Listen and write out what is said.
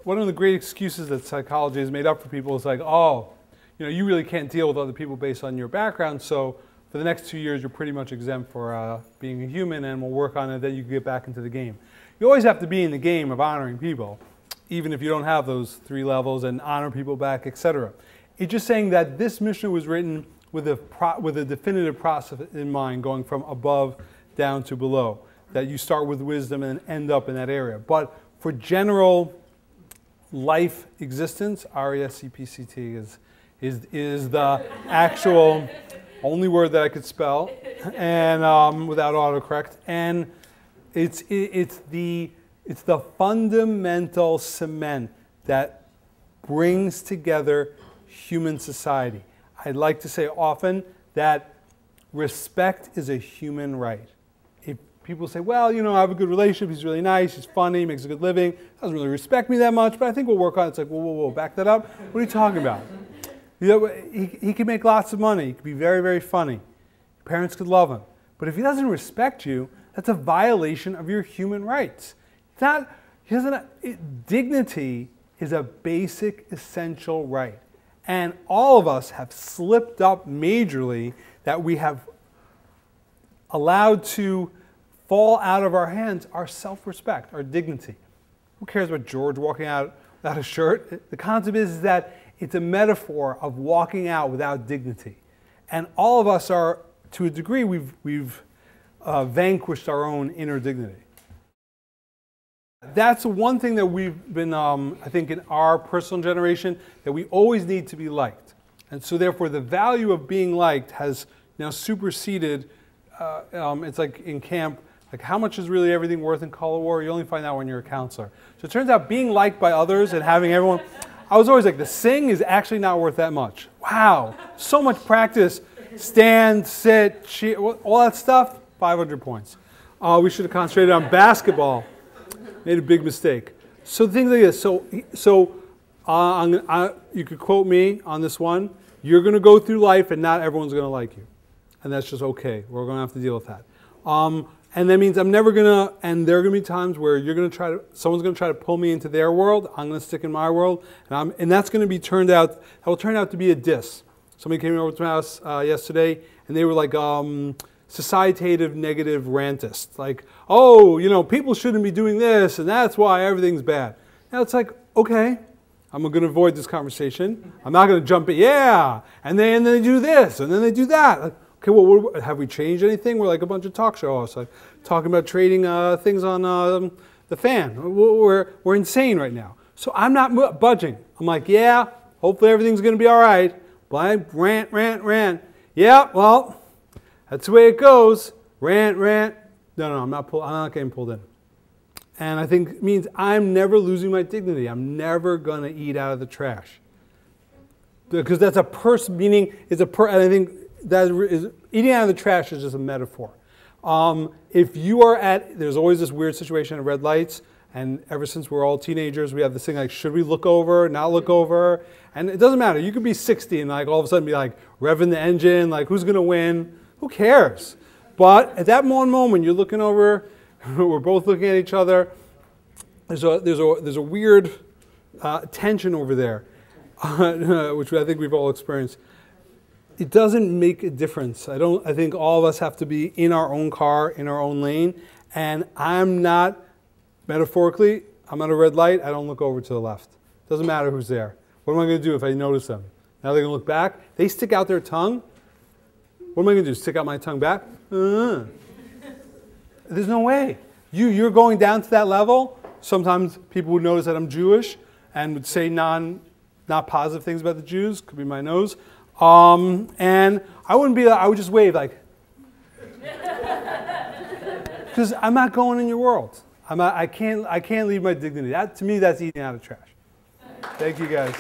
one of the great excuses that psychology has made up for people is like, oh, you really can't deal with other people based on your background, so for the next 2 years you're pretty much exempt for being a human, and we'll work on it, then you can get back into the game. You always have to be in the game of honoring people, even if you don't have those 3 levels, and honor people back, etc. It's just saying that this mission was written with a definitive process in mind, going from above down to below, that you start with wisdom and end up in that area. But for general life existence, R-E-S-C-P-C-T is the actual only word that I could spell, and without autocorrect. And it's the fundamental cement that brings together human society. I'd like to say often that respect is a human right. If people say, well, I have a good relationship, he's really nice, he's funny, makes a good living, doesn't really respect me that much, but I think we'll work on it. It's like, whoa, whoa, whoa, back that up. What are you talking about? He can make lots of money. He can be very, very funny. Parents could love him. But if he doesn't respect you, that's a violation of your human rights. Dignity is a basic, essential right. And all of us have slipped up majorly, that we have allowed to fall out of our hands our self-respect, our dignity. Who cares about George walking out without a shirt? The concept is that it's a metaphor of walking out without dignity. And all of us are, to a degree, we've vanquished our own inner dignity. That's one thing that we've been, I think, in our personal generation, that we always need to be liked. And so therefore the value of being liked has now superseded, it's like in camp, like how much is really everything worth in Color War? You only find out when you're a counselor. So it turns out being liked by others and having everyone, I was always like, the sing is actually not worth that much. Wow, so much practice. Stand, sit, cheer, all that stuff, 500 points. We should have concentrated on basketball. Made a big mistake. So things like this. So you could quote me on this one. You're going to go through life and not everyone's going to like you. And that's just okay. We're going to have to deal with that. And that means I'm never going to, and there are going to be times where someone's going to try to pull me into their world. I'm going to stick in my world. And that's going to be that will turn out to be a diss. Somebody came over to my house yesterday, and they were like, societative negative rantist. Like, oh, people shouldn't be doing this, and that's why everything's bad. Now it's like, okay, I'm going to avoid this conversation. I'm not going to jump in, yeah, and then they do this, and then they do that. Like, okay, well, have we changed anything? We're like a bunch of talk show hosts, like talking about trading things on the fan. We're insane right now. So I'm not budging. I'm like, yeah, hopefully everything's going to be all right. Blind rant. Yeah, well, that's the way it goes. Rant. No, I'm not getting pulled in. And I think it means I'm never losing my dignity. I'm never going to eat out of the trash. Because that's a person, meaning and I think that is, eating out of the trash is just a metaphor. If you are there's always this weird situation at red lights, and ever since we're all teenagers, we have this thing like, should we look over, not look over? And it doesn't matter. You could be 60 and like all of a sudden be like revving the engine, like who's going to win? Who cares? But at that moment, you're looking over, we're both looking at each other. There's a weird tension over there, which I think we've all experienced. It doesn't make a difference. I think all of us have to be in our own car, in our own lane. And I'm not, metaphorically, I'm at a red light, I don't look over to the left. Doesn't matter who's there. What am I going to do if I notice them? Now they're going to look back. They stick out their tongue. What am I going to do? Stick out my tongue back? There's no way. You're going down to that level. Sometimes people would notice that I'm Jewish and would say not positive things about the Jews. Could be my nose. And I wouldn't be. I would just wave like, because I'm not going in your world. I can't leave my dignity. To me, that's eating out of trash. Thank you guys.